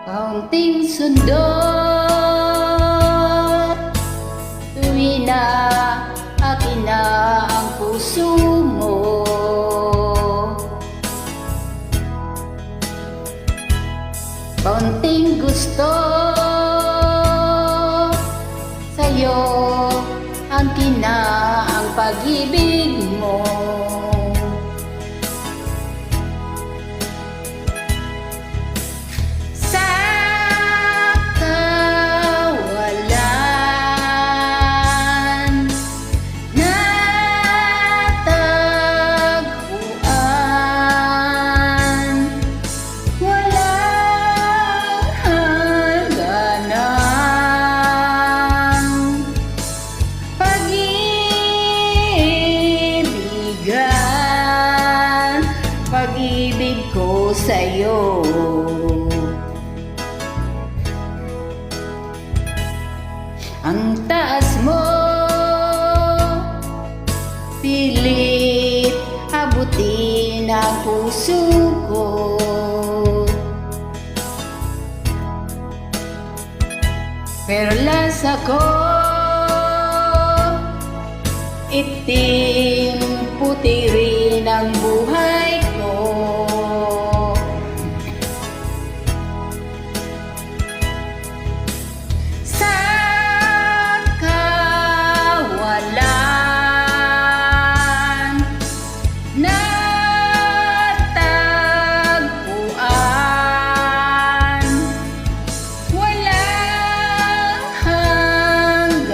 Kaunting sundot, tuwi na akin na ang puso mo. Kaunting gusto sa'yo, akin na ang pag-ibig mo. Pag-ibig ko sa'yo, ang taas mo, pilit abutin ang puso ko. Perlas ako, itim puti rin ang buhay ko. Sa kawalan natagpuan, walang hanggang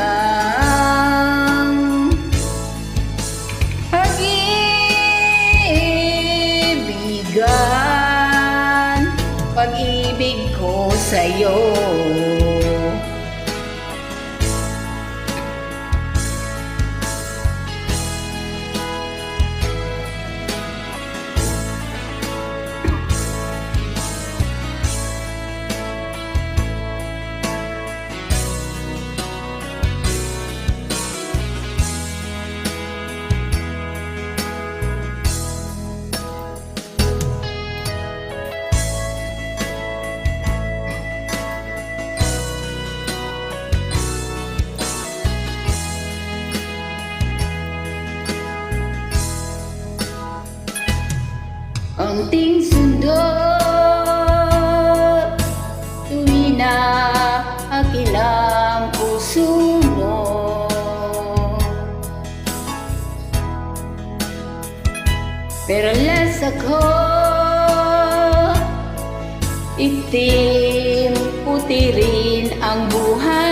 pag-ibig ko sa'yo. Kaunting sundot, tuwi na akin ang puso mo. Perlas ako, itim puti rin ang buhay